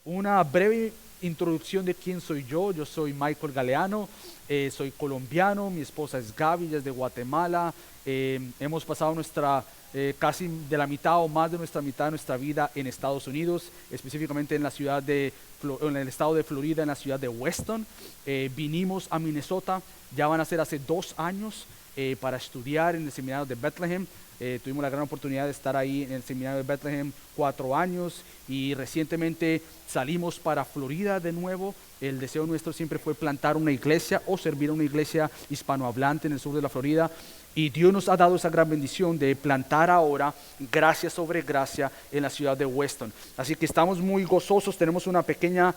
una breve introducción de quién soy yo. Yo soy Michael Galeano, soy colombiano, mi esposa es Gaby, ella es de Guatemala. Hemos pasado casi de la mitad o más de nuestra mitad de nuestra vida en Estados Unidos, específicamente en en el estado de Florida, en la ciudad de Weston. Vinimos a Minnesota, ya van a ser hace 2 años, para estudiar en el seminario de Bethlehem. Tuvimos la gran oportunidad de estar ahí en el seminario de Bethlehem 4 años, y recientemente salimos para Florida de nuevo. El deseo nuestro siempre fue plantar una iglesia o servir a una iglesia hispanohablante en el sur de la Florida. Y Dios nos ha dado esa gran bendición de plantar ahora gracia sobre gracia en la ciudad de Weston. Así que estamos muy gozosos. Tenemos una pequeña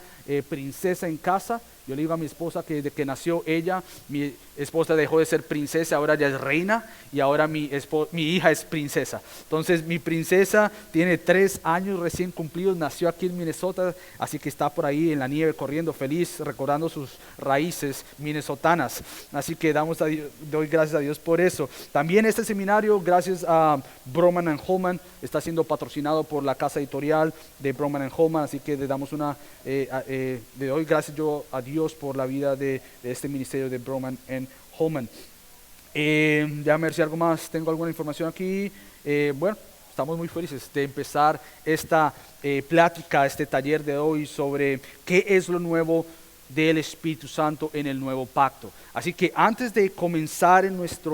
princesa en casa. Yo le digo a mi esposa que desde que nació ella, mi esposa dejó de ser princesa, ahora ya es reina, y ahora mi hija es princesa. Entonces mi princesa tiene 3 años recién cumplidos, nació aquí en Minnesota, así que está por ahí en la nieve corriendo feliz, recordando sus raíces minnesotanas. Así que doy gracias a Dios por eso. También este seminario, gracias a Broman and Holman, está siendo patrocinado por la casa editorial de Broman and Holman, así que le doy gracias yo a Dios por la vida de este ministerio de Broman and Holman. Déjame ver si algo más, tengo alguna información aquí. Bueno, estamos muy felices de empezar esta plática, este taller de hoy sobre qué es lo nuevo del Espíritu Santo en el nuevo pacto. Así que antes de comenzar en nuestra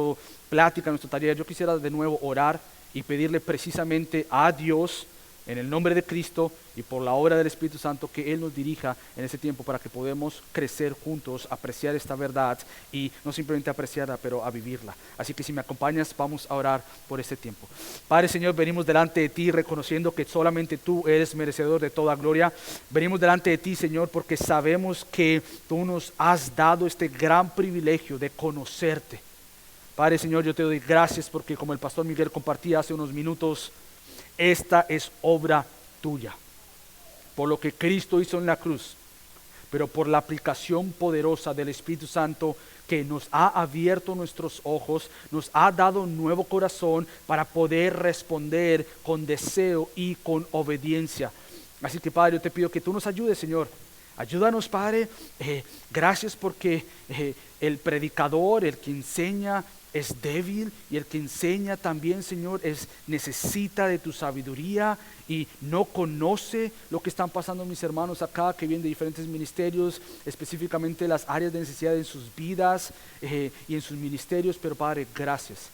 plática, en nuestro taller, yo quisiera de nuevo orar y pedirle precisamente a Dios, en el nombre de Cristo y por la obra del Espíritu Santo, que Él nos dirija en ese tiempo para que podamos crecer juntos, apreciar esta verdad y no simplemente apreciarla, pero a vivirla. Así que si me acompañas, vamos a orar por este tiempo. Padre Señor, venimos delante de ti reconociendo que solamente tú eres merecedor de toda gloria. Venimos delante de ti, Señor, porque sabemos que tú nos has dado este gran privilegio de conocerte. Padre Señor, yo te doy gracias porque, como el pastor Miguel compartía hace unos minutos, esta es obra tuya, por lo que Cristo hizo en la cruz, pero por la aplicación poderosa del Espíritu Santo que nos ha abierto nuestros ojos, nos ha dado un nuevo corazón para poder responder con deseo y con obediencia. Así que, Padre, yo te pido que tú nos ayudes, Señor. Ayúdanos, Padre. Gracias porque el predicador, el que enseña, es débil, y el que enseña también, Señor, necesita de tu sabiduría y no conoce lo que están pasando mis hermanos acá que vienen de diferentes ministerios, específicamente las áreas de necesidad en sus vidas y en sus ministerios. Pero Padre, gracias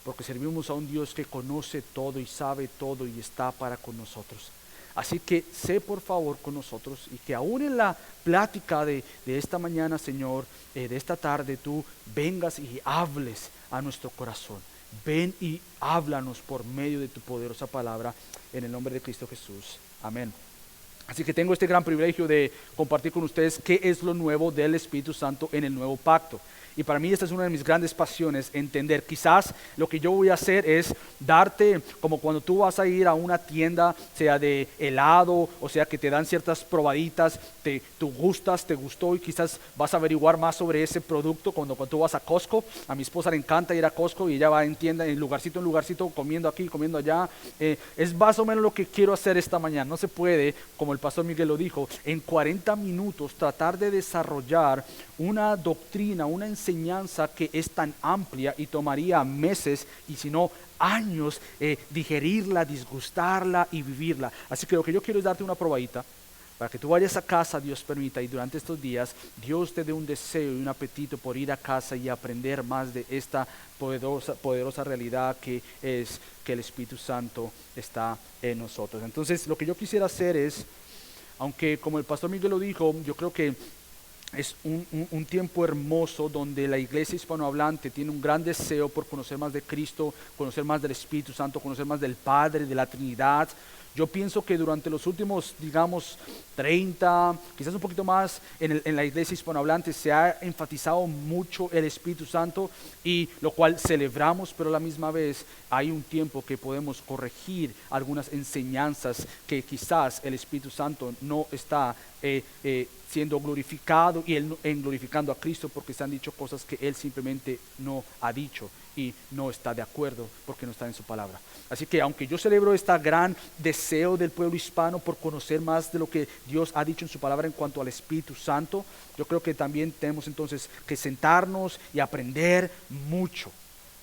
porque servimos a un Dios que conoce todo y sabe todo y está para con nosotros. Así que sé por favor con nosotros, y que aún en la plática de esta mañana, Señor, de esta tarde, tú vengas y hables a nuestro corazón. Ven y háblanos por medio de tu poderosa palabra, en el nombre de Cristo Jesús. Amén. Así que tengo este gran privilegio de compartir con ustedes qué es lo nuevo del Espíritu Santo en el nuevo pacto. Y para mí esta es una de mis grandes pasiones, entender. Quizás lo que yo voy a hacer es darte, como cuando tú vas a ir a una tienda, sea de helado, o sea que te dan ciertas probaditas, tú gustas, te gustó, y quizás vas a averiguar más sobre ese producto cuando tú vas a Costco. A mi esposa le encanta ir a Costco y ella va en tienda, en lugarcito, comiendo aquí, comiendo allá. Es más o menos lo que quiero hacer esta mañana. No se puede, como el pastor Miguel lo dijo, en 40 minutos tratar de desarrollar una doctrina, una enseñanza que es tan amplia y tomaría meses y si no años digerirla, disgustarla y vivirla. Así que lo que yo quiero es darte una probadita para que tú vayas a casa, Dios permita, y durante estos días Dios te dé un deseo y un apetito por ir a casa y aprender más de esta poderosa realidad que es que el Espíritu Santo está en nosotros. Entonces lo que yo quisiera hacer es, aunque como el pastor Miguel lo dijo, yo creo que es un tiempo hermoso donde la iglesia hispanohablante tiene un gran deseo por conocer más de Cristo, conocer más del Espíritu Santo, conocer más del Padre, de la Trinidad. Yo pienso que durante los últimos, digamos, 30, quizás un poquito más, en la iglesia hispanohablante se ha enfatizado mucho el Espíritu Santo, y lo cual celebramos, pero a la misma vez hay un tiempo que podemos corregir algunas enseñanzas que quizás el Espíritu Santo no está siendo glorificado, y en glorificando a Cristo, porque se han dicho cosas que Él simplemente no ha dicho. y no está de acuerdo porque no está en su palabra. Así que aunque yo celebro este gran deseo del pueblo hispano por conocer más de lo que Dios ha dicho en su palabra en cuanto al Espíritu Santo, yo creo que también tenemos entonces que sentarnos y aprender mucho,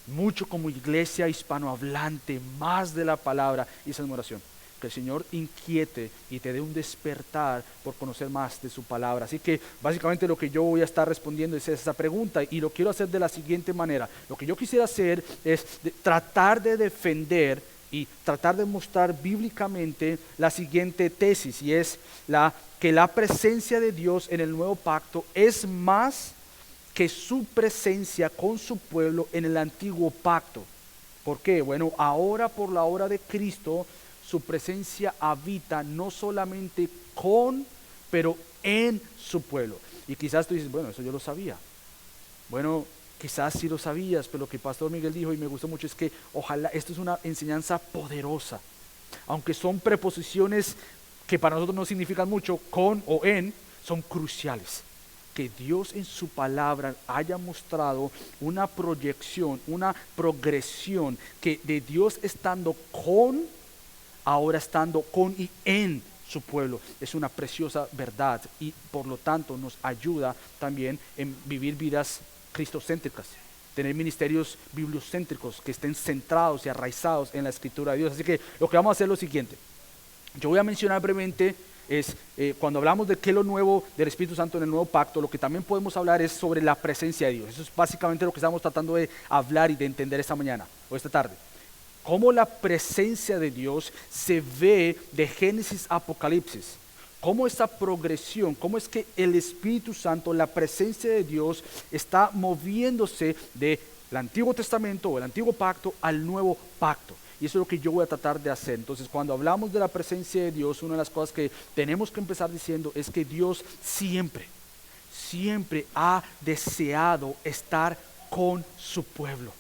mucho como iglesia hispanohablante, más de la palabra. Y esa es mi oración, que el Señor inquiete y te dé un despertar por conocer más de su palabra. Así que básicamente lo que yo voy a estar respondiendo es esa pregunta, y lo quiero hacer de la siguiente manera. Lo que yo quisiera hacer es tratar de defender y tratar de mostrar bíblicamente la siguiente tesis, y es que la presencia de Dios en el nuevo pacto es más que su presencia con su pueblo en el antiguo pacto. ¿Por qué? Bueno, ahora por la obra de Cristo, su presencia habita no solamente con, pero en su pueblo. Y quizás tú dices, bueno, eso yo lo sabía. Bueno, quizás sí lo sabías, pero lo que Pastor Miguel dijo y me gustó mucho es que ojalá, esto es una enseñanza poderosa. Aunque son preposiciones que para nosotros no significan mucho, con o en, son cruciales. Que Dios en su palabra haya mostrado una proyección, una progresión, que de Dios estando con, ahora estando con y en su pueblo, es una preciosa verdad, y por lo tanto nos ayuda también en vivir vidas cristocéntricas, tener ministerios bibliocéntricos que estén centrados y arraizados en la escritura de Dios. Así que lo que vamos a hacer es lo siguiente. Yo voy a mencionar brevemente cuando hablamos de qué es lo nuevo del Espíritu Santo en el nuevo pacto, lo que también podemos hablar es sobre la presencia de Dios. Eso es básicamente lo que estamos tratando de hablar y de entender esta mañana o esta tarde. Cómo la presencia de Dios se ve de Génesis a Apocalipsis. Cómo esta progresión, cómo es que el Espíritu Santo, la presencia de Dios, está moviéndose del Antiguo Testamento o el Antiguo Pacto al Nuevo Pacto. Y eso es lo que yo voy a tratar de hacer. Entonces, cuando hablamos de la presencia de Dios, una de las cosas que tenemos que empezar diciendo es que Dios siempre, siempre ha deseado estar con su pueblo.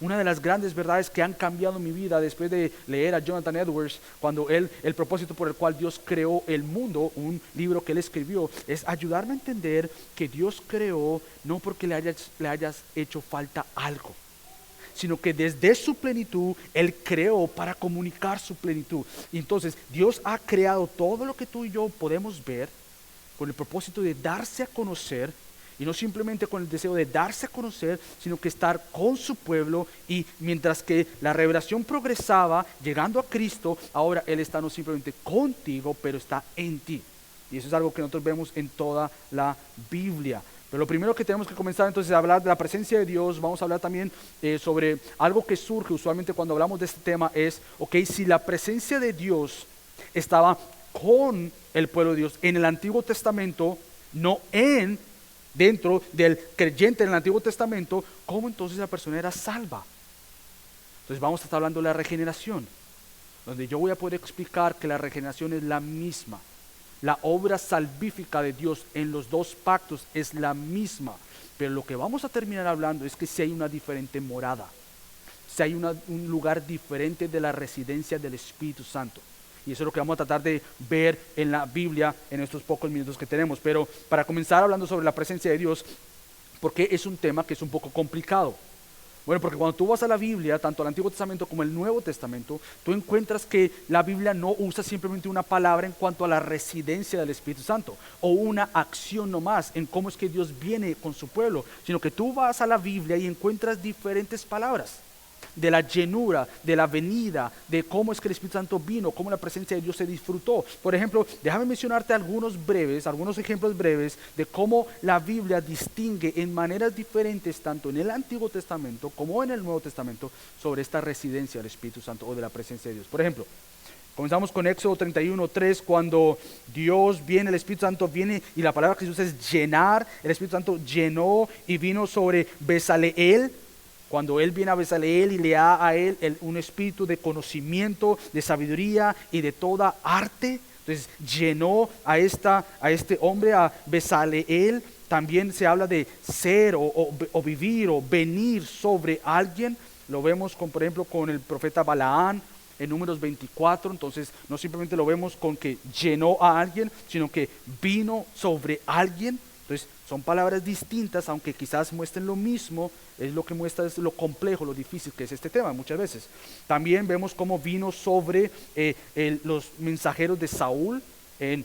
Una de las grandes verdades que han cambiado mi vida después de leer a Jonathan Edwards, cuando el propósito por el cual Dios creó el mundo, un libro que él escribió, es ayudarme a entender que Dios creó no porque le hayas hecho falta algo, sino que desde su plenitud Él creó para comunicar su plenitud. Y entonces Dios ha creado todo lo que tú y yo podemos ver con el propósito de darse a conocer, y no simplemente con el deseo de darse a conocer, sino que estar con su pueblo. Y mientras que la revelación progresaba, llegando a Cristo, ahora Él está no simplemente contigo, pero está en ti. Y eso es algo que nosotros vemos en toda la Biblia. Pero lo primero que tenemos que comenzar entonces a hablar de la presencia de Dios, vamos a hablar también sobre algo que surge usualmente cuando hablamos de este tema, es, si la presencia de Dios estaba con el pueblo de Dios en el Antiguo Testamento, no dentro del creyente en el Antiguo Testamento, ¿cómo entonces la persona era salva? Entonces vamos a estar hablando de la regeneración, donde yo voy a poder explicar que la regeneración es la misma. La obra salvífica de Dios en los dos pactos es la misma, pero lo que vamos a terminar hablando es que si hay una diferente morada, si hay un lugar diferente de la residencia del Espíritu Santo. Y eso es lo que vamos a tratar de ver en la Biblia en estos pocos minutos que tenemos. Pero para comenzar hablando sobre la presencia de Dios, porque es un tema que es un poco complicado. Bueno, porque cuando tú vas a la Biblia, tanto el Antiguo Testamento como el Nuevo Testamento, tú encuentras que la Biblia no usa simplemente una palabra en cuanto a la residencia del Espíritu Santo, o una acción nomás en cómo es que Dios viene con su pueblo, sino que tú vas a la Biblia y encuentras diferentes palabras de la llenura, de la venida, de cómo es que el Espíritu Santo vino, cómo la presencia de Dios se disfrutó. Por ejemplo, déjame mencionarte algunos ejemplos breves de cómo la Biblia distingue en maneras diferentes, tanto en el Antiguo Testamento como en el Nuevo Testamento, sobre esta residencia del Espíritu Santo o de la presencia de Dios. Por ejemplo, comenzamos con Éxodo 31:3, cuando Dios viene, el Espíritu Santo viene, y la palabra que se usa es llenar. El Espíritu Santo llenó y vino sobre Bezaleel. Cuando Él viene a Bezaleel y le da a él un espíritu de conocimiento, de sabiduría y de toda arte, entonces llenó a este hombre, a Bezaleel. También se habla de ser o vivir o venir sobre alguien. Lo vemos por ejemplo con el profeta Balaán en Números 24. Entonces no simplemente lo vemos con que llenó a alguien, sino que vino sobre alguien. Entonces Son palabras distintas, aunque quizás muestren lo mismo, es lo que muestra es lo complejo, lo difícil que es este tema muchas veces. También vemos cómo vino sobre los mensajeros de Saúl en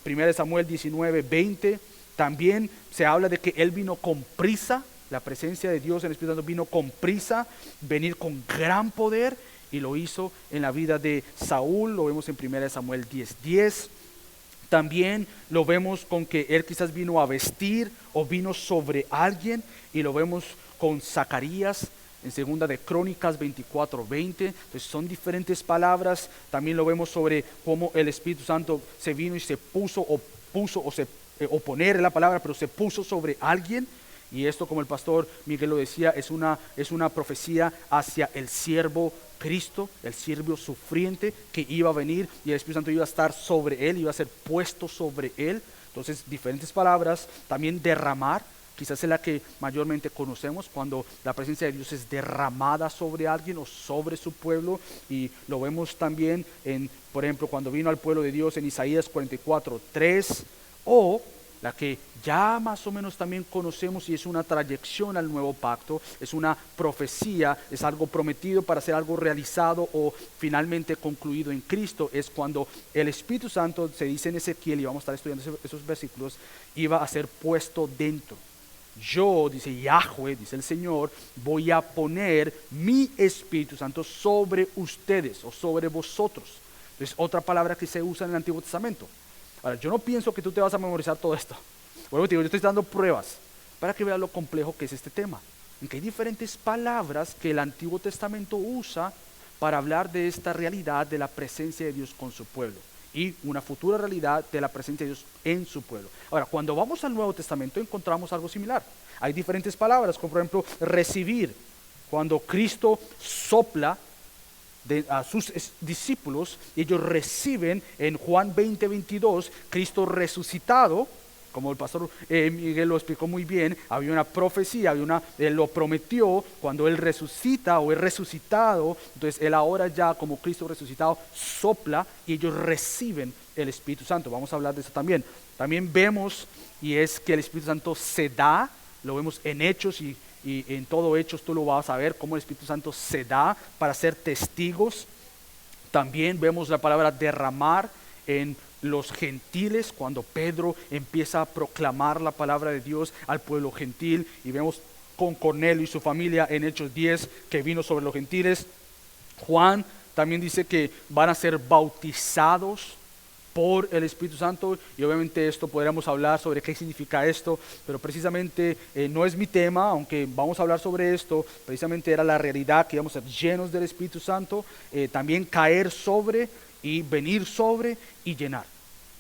1 Samuel 19:20. También se habla de que él vino con prisa, la presencia de Dios en el Espíritu Santo vino con prisa, venir con gran poder, y lo hizo en la vida de Saúl, lo vemos en 1 Samuel 10:10. También lo vemos con que él quizás vino a vestir o vino sobre alguien, y lo vemos con Zacarías en 2 de Crónicas 24:20. Entonces son diferentes palabras. También lo vemos sobre cómo el Espíritu Santo se vino y se puso o poner la palabra, pero se puso sobre alguien. Y esto, como el pastor Miguel lo decía, es una profecía hacia el siervo Cristo, el siervo sufriente que iba a venir, y el Espíritu Santo iba a estar sobre él, iba a ser puesto sobre él. Entonces, diferentes palabras. También derramar, quizás es la que mayormente conocemos, cuando la presencia de Dios es derramada sobre alguien o sobre su pueblo. Y lo vemos también por ejemplo, cuando vino al pueblo de Dios en Isaías 44:3, o la que ya más o menos también conocemos, y es una trayección al nuevo pacto, es una profecía, es algo prometido para ser algo realizado o finalmente concluido en Cristo. Es cuando el Espíritu Santo, se dice en Ezequiel, y vamos a estar estudiando esos versículos, iba a ser puesto dentro. Yo, dice Yahweh, dice el Señor, voy a poner mi Espíritu Santo sobre ustedes o sobre vosotros. Es otra palabra que se usa en el Antiguo Testamento. Ahora, yo no pienso que tú te vas a memorizar todo esto. Bueno, te digo, yo estoy dando pruebas para que veas lo complejo que es este tema. En que hay diferentes palabras que el Antiguo Testamento usa para hablar de esta realidad de la presencia de Dios con su pueblo y una futura realidad de la presencia de Dios en su pueblo. Ahora, cuando vamos al Nuevo Testamento encontramos algo similar. Hay diferentes palabras, como por ejemplo recibir. Cuando Cristo sopla a sus discípulos, ellos reciben en Juan 20:22, Cristo resucitado, como el pastor Miguel lo explicó muy bien. Había una profecía, él lo prometió cuando él resucita o es resucitado. Entonces él ahora ya como Cristo resucitado sopla y ellos reciben el Espíritu Santo. Vamos a hablar de eso también. También vemos, y es que el Espíritu Santo se da, lo vemos en Hechos, y en todo Hechos tú lo vas a ver, cómo el Espíritu Santo se da para ser testigos. También vemos la palabra derramar en los gentiles, cuando Pedro empieza a proclamar la palabra de Dios al pueblo gentil, y vemos con Cornelio y su familia en Hechos 10 que vino sobre los gentiles. Juan también dice que van a ser bautizados por el Espíritu Santo, y obviamente esto podríamos hablar sobre qué significa esto, pero precisamente no es mi tema, aunque vamos a hablar sobre esto. Precisamente era la realidad que íbamos a ser llenos del Espíritu Santo, también caer sobre y venir sobre y llenar.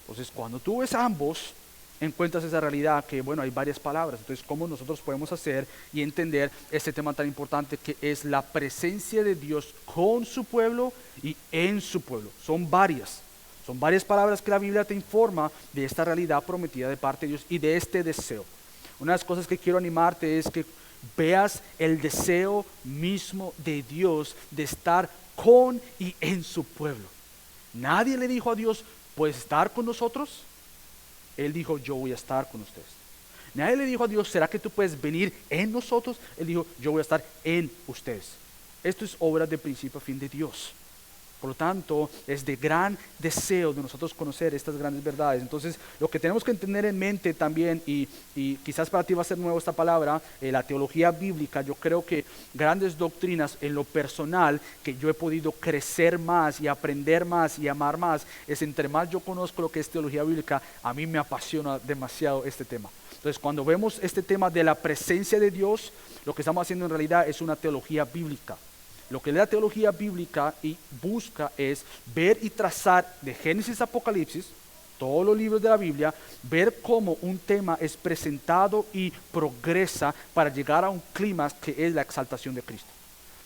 Entonces, cuando tú ves ambos, encuentras esa realidad que, bueno, hay varias palabras. Entonces, ¿cómo nosotros podemos hacer y entender este tema tan importante que es la presencia de Dios con su pueblo y en su pueblo? Son varias palabras que la Biblia te informa de esta realidad prometida de parte de Dios y de este deseo. Una de las cosas que quiero animarte es que veas el deseo mismo de Dios de estar con y en su pueblo. Nadie le dijo a Dios, ¿puedes estar con nosotros? Él dijo, yo voy a estar con ustedes. Nadie le dijo a Dios, ¿será que tú puedes venir en nosotros? Él dijo, yo voy a estar en ustedes. Esto es obra de principio a fin de Dios. Por lo tanto, es de gran deseo de nosotros conocer estas grandes verdades. Entonces, lo que tenemos que tener en mente también, y quizás para ti va a ser nuevo esta palabra, la teología bíblica. Yo creo que grandes doctrinas en lo personal, que yo he podido crecer más y aprender más y amar más, es entre más yo conozco lo que es teología bíblica, a mí me apasiona demasiado este tema. Entonces, cuando vemos este tema de la presencia de Dios, lo que estamos haciendo en realidad es una teología bíblica. Lo que la teología bíblica y busca es ver y trazar de Génesis a Apocalipsis, todos los libros de la Biblia, ver cómo un tema es presentado y progresa para llegar a un clímax que es la exaltación de Cristo.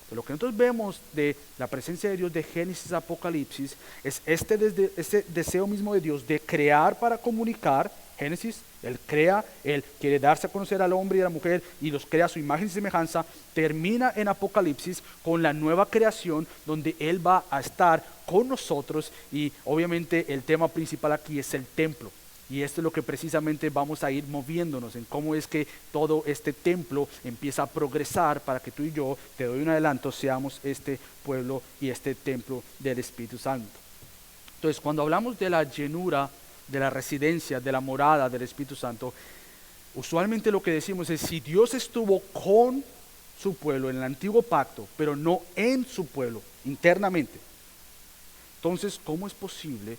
Pero lo que nosotros vemos de la presencia de Dios de Génesis a Apocalipsis es este deseo mismo de Dios de crear para comunicar. Génesis, Él crea, Él quiere darse a conocer al hombre y a la mujer y los crea a su imagen y semejanza. Termina en Apocalipsis con la nueva creación donde Él va a estar con nosotros, y obviamente el tema principal aquí es el templo. Y esto es lo que precisamente vamos a ir moviéndonos en cómo es que todo este templo empieza a progresar para que tú y yo, te doy un adelanto, seamos este pueblo y este templo del Espíritu Santo. Entonces, cuando hablamos de la llenura, de la residencia, de la morada del Espíritu Santo, usualmente lo que decimos es, si Dios estuvo con su pueblo en el antiguo pacto, pero no en su pueblo internamente, entonces, ¿cómo es posible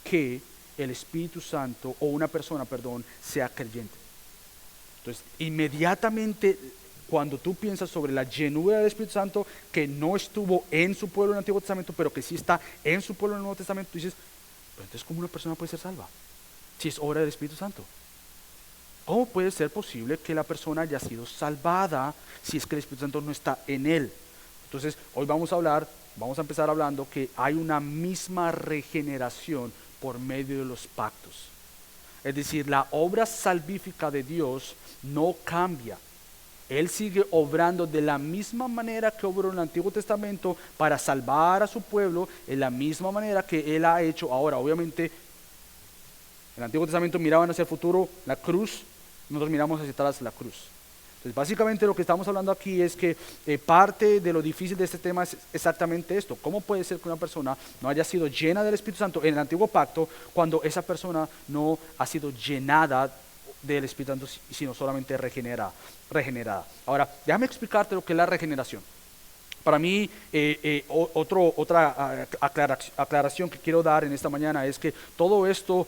que el Espíritu Santo o una persona, perdón, sea creyente? Entonces, inmediatamente cuando tú piensas sobre la llenura del Espíritu Santo que no estuvo en su pueblo en el Antiguo Testamento, pero que sí está en su pueblo en el Nuevo Testamento, tú dices, pero entonces ¿cómo una persona puede ser salva? Si es obra del Espíritu Santo. ¿Cómo puede ser posible que la persona haya sido salvada si es que el Espíritu Santo no está en él? Entonces, hoy vamos a empezar hablando que hay una misma regeneración por medio de los pactos. Es decir, la obra salvífica de Dios no cambia. Él sigue obrando de la misma manera que obró en el Antiguo Testamento para salvar a su pueblo, en la misma manera que Él ha hecho ahora. Obviamente, en el Antiguo Testamento miraban hacia el futuro, la cruz, nosotros miramos hacia atrás la cruz. Entonces, básicamente lo que estamos hablando aquí es que parte de lo difícil de este tema es exactamente esto. ¿Cómo puede ser que una persona no haya sido llena del Espíritu Santo en el Antiguo Pacto cuando esa persona no ha sido llenada del Espíritu Santo, sino solamente regenerada? Ahora, déjame explicarte lo que es la regeneración. Para mí, otra aclaración que quiero dar en esta mañana es que todo esto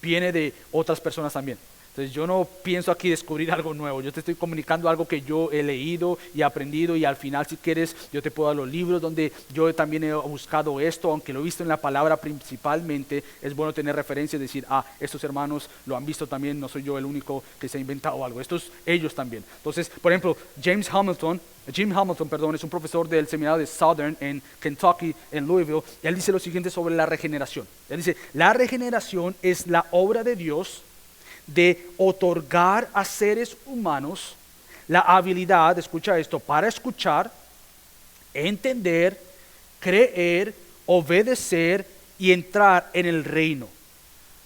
viene de otras personas también. Entonces yo no pienso aquí descubrir algo nuevo, yo te estoy comunicando algo que yo he leído y aprendido, y al final, si quieres, yo te puedo dar los libros donde yo también he buscado esto, aunque lo he visto en la palabra principalmente. Es bueno tener referencias, decir, estos hermanos lo han visto también, no soy yo el único que se ha inventado algo, estos ellos también. Entonces, por ejemplo, Jim Hamilton, es un profesor del seminario de Southern en Kentucky, en Louisville. Él dice lo siguiente sobre la regeneración. Él dice, la regeneración es la obra de Dios de otorgar a seres humanos la habilidad, escucha esto, para escuchar, entender, creer, obedecer y entrar en el reino.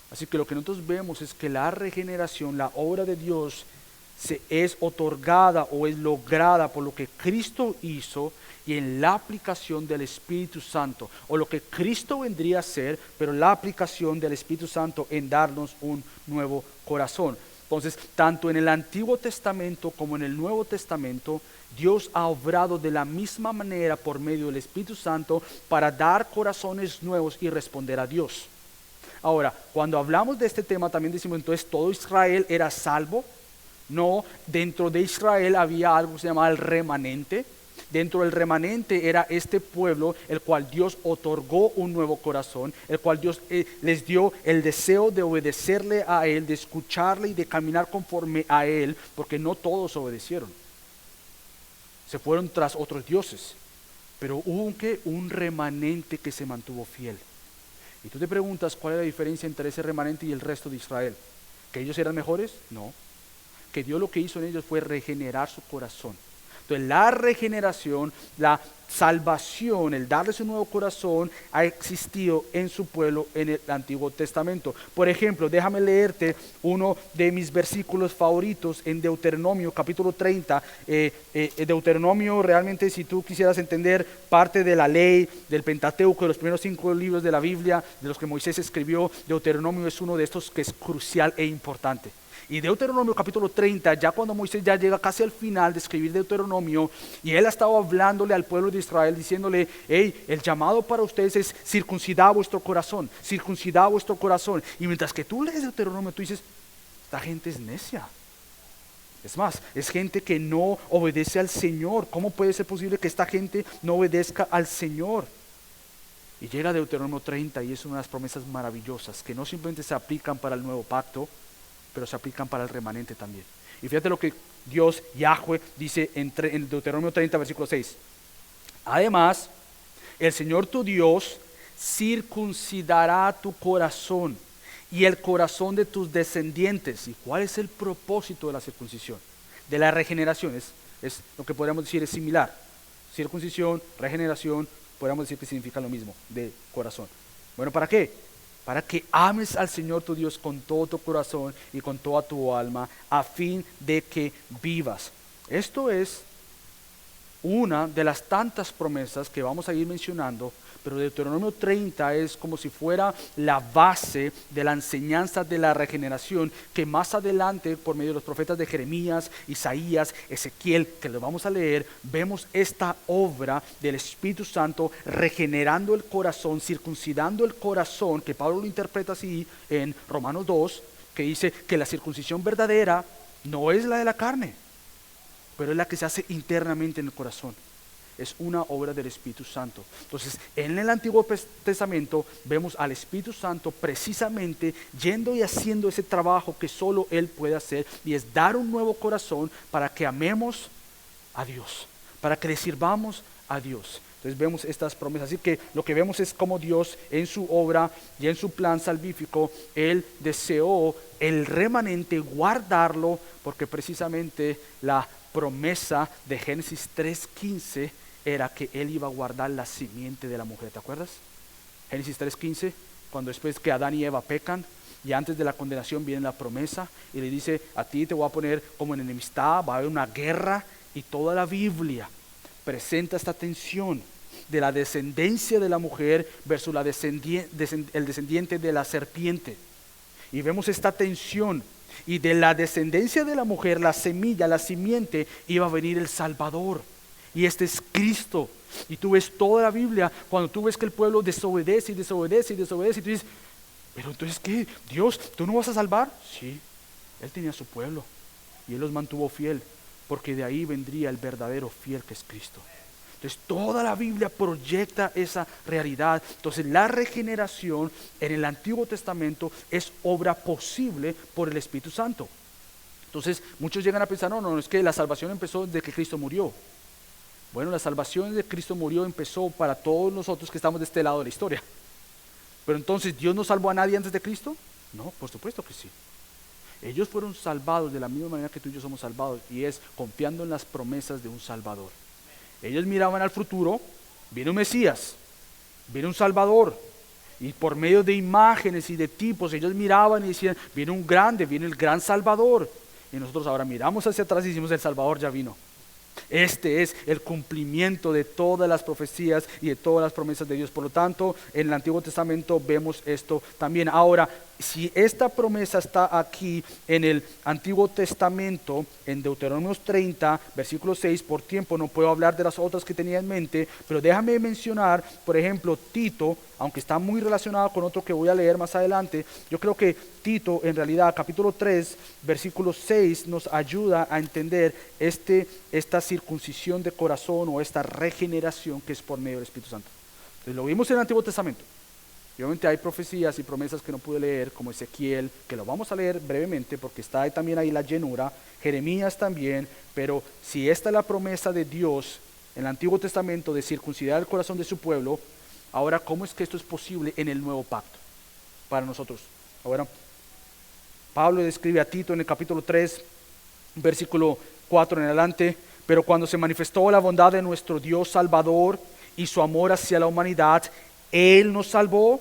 Así que lo que nosotros vemos es que la regeneración, la obra de Dios, es otorgada o es lograda por lo que Cristo hizo y en la aplicación del Espíritu Santo, o lo que Cristo vendría a ser, pero la aplicación del Espíritu Santo en darnos un nuevo corazón. Entonces, tanto en el Antiguo Testamento como en el Nuevo Testamento, Dios ha obrado de la misma manera por medio del Espíritu Santo para dar corazones nuevos y responder a Dios. Ahora, cuando hablamos de este tema también decimos, entonces, ¿todo Israel era salvo? No, dentro de Israel había algo que se llamaba el remanente. Dentro del remanente era este pueblo, el cual Dios otorgó un nuevo corazón, el cual Dios les dio el deseo de obedecerle a Él, de escucharle y de caminar conforme a Él, porque no todos obedecieron. Se fueron tras otros dioses, pero hubo un remanente que se mantuvo fiel. Y tú te preguntas, ¿cuál es la diferencia entre ese remanente y el resto de Israel? ¿Que ellos eran mejores? No. Que Dios lo que hizo en ellos fue regenerar su corazón. Entonces, la regeneración, la salvación, el darles un nuevo corazón, ha existido en su pueblo en el Antiguo Testamento. Por ejemplo, déjame leerte uno de mis versículos favoritos en Deuteronomio capítulo 30. Deuteronomio, realmente, si tú quisieras entender parte de la ley, del Pentateuco, de los primeros 5 libros de la Biblia, de los que Moisés escribió, Deuteronomio es uno de estos que es crucial e importante. Y Deuteronomio capítulo 30, ya cuando Moisés ya llega casi al final de escribir Deuteronomio, y él ha estado hablándole al pueblo de Israel, diciéndole, hey, el llamado para ustedes es circuncidar vuestro corazón, circuncidar vuestro corazón. Y mientras que tú lees Deuteronomio, tú dices, esta gente es necia. Es más, es gente que no obedece al Señor. ¿Cómo puede ser posible que esta gente no obedezca al Señor? Y llega Deuteronomio 30 y es una de las promesas maravillosas que no simplemente se aplican para el nuevo pacto, pero se aplican para el remanente también. Y fíjate lo que Dios, Yahweh, dice en Deuteronomio 30, versículo 6. Además, el Señor tu Dios circuncidará tu corazón y el corazón de tus descendientes. ¿Y cuál es el propósito de la circuncisión? De la regeneración. Es lo que podríamos decir, es similar. Circuncisión, regeneración, podríamos decir que significa lo mismo, de corazón. Bueno, ¿para qué? para que ames al Señor tu Dios con todo tu corazón y con toda tu alma, a fin de que vivas. Esto es una de las tantas promesas que vamos a ir mencionando, pero Deuteronomio 30 es como si fuera la base de la enseñanza de la regeneración, que más adelante, por medio de los profetas de Jeremías, Isaías, Ezequiel, que lo vamos a leer, vemos esta obra del Espíritu Santo regenerando el corazón, circuncidando el corazón, que Pablo lo interpreta así en Romanos 2, que dice que la circuncisión verdadera no es la de la carne, pero es la que se hace internamente en el corazón. Es una obra del Espíritu Santo. Entonces, en el Antiguo Testamento vemos al Espíritu Santo precisamente yendo y haciendo ese trabajo que solo Él puede hacer, y es dar un nuevo corazón para que amemos a Dios, para que le sirvamos a Dios. Entonces vemos estas promesas. Así que lo que vemos es cómo Dios en su obra y en su plan salvífico, Él deseó el remanente guardarlo, porque precisamente la promesa de Génesis 3:15 era que Él iba a guardar la simiente de la mujer. ¿Te acuerdas? Génesis 3:15, cuando después que Adán y Eva pecan y antes de la condenación viene la promesa y le dice: a ti te voy a poner como en enemistad, va a haber una guerra. Y toda la Biblia presenta esta tensión de la descendencia de la mujer versus el descendiente de la serpiente. Y vemos esta tensión, y de la descendencia de la mujer, la semilla, la simiente, iba a venir el Salvador. Y este es Cristo. Y tú ves toda la Biblia, cuando tú ves que el pueblo desobedece y desobedece y desobedece, y tú dices: pero entonces ¿qué? Dios, ¿tú no vas a salvar? Sí, Él tenía su pueblo y Él los mantuvo fiel, porque de ahí vendría el verdadero fiel, que es Cristo. Entonces toda la Biblia proyecta esa realidad. Entonces la regeneración en el Antiguo Testamento es obra posible por el Espíritu Santo. Entonces muchos llegan a pensar: no, es que la salvación empezó desde que Cristo murió. Bueno, la salvación de Cristo murió empezó para todos nosotros que estamos de este lado de la historia. Pero entonces, ¿Dios no salvó a nadie antes de Cristo? No, por supuesto que sí. Ellos fueron salvados de la misma manera que tú y yo somos salvados, y es confiando en las promesas de un Salvador. Ellos miraban al futuro: viene un Mesías, viene un Salvador, y por medio de imágenes y de tipos ellos miraban y decían: viene un grande, viene el gran Salvador. Y nosotros ahora miramos hacia atrás y decimos: el Salvador ya vino. Este es el cumplimiento de todas las profecías y de todas las promesas de Dios. Por lo tanto, en el Antiguo Testamento vemos esto también. Ahora, si esta promesa está aquí en el Antiguo Testamento, en Deuteronomio 30, versículo 6, por tiempo no puedo hablar de las otras que tenía en mente, pero déjame mencionar, por ejemplo, Tito, aunque está muy relacionado con otro que voy a leer más adelante. Yo creo que Tito, en realidad, capítulo 3, versículo 6, nos ayuda a entender esta circuncisión de corazón, o esta regeneración que es por medio del Espíritu Santo. Entonces lo vimos en el Antiguo Testamento. Y obviamente hay profecías y promesas que no pude leer, como Ezequiel, que lo vamos a leer brevemente porque está también ahí la llenura, Jeremías también. Pero si esta es la promesa de Dios en el Antiguo Testamento de circuncidar el corazón de su pueblo, ahora ¿cómo es que esto es posible en el nuevo pacto para nosotros? Ahora, Pablo describe a Tito en el capítulo 3, versículo 4 en adelante: pero cuando se manifestó la bondad de nuestro Dios Salvador y su amor hacia la humanidad, Él nos salvó,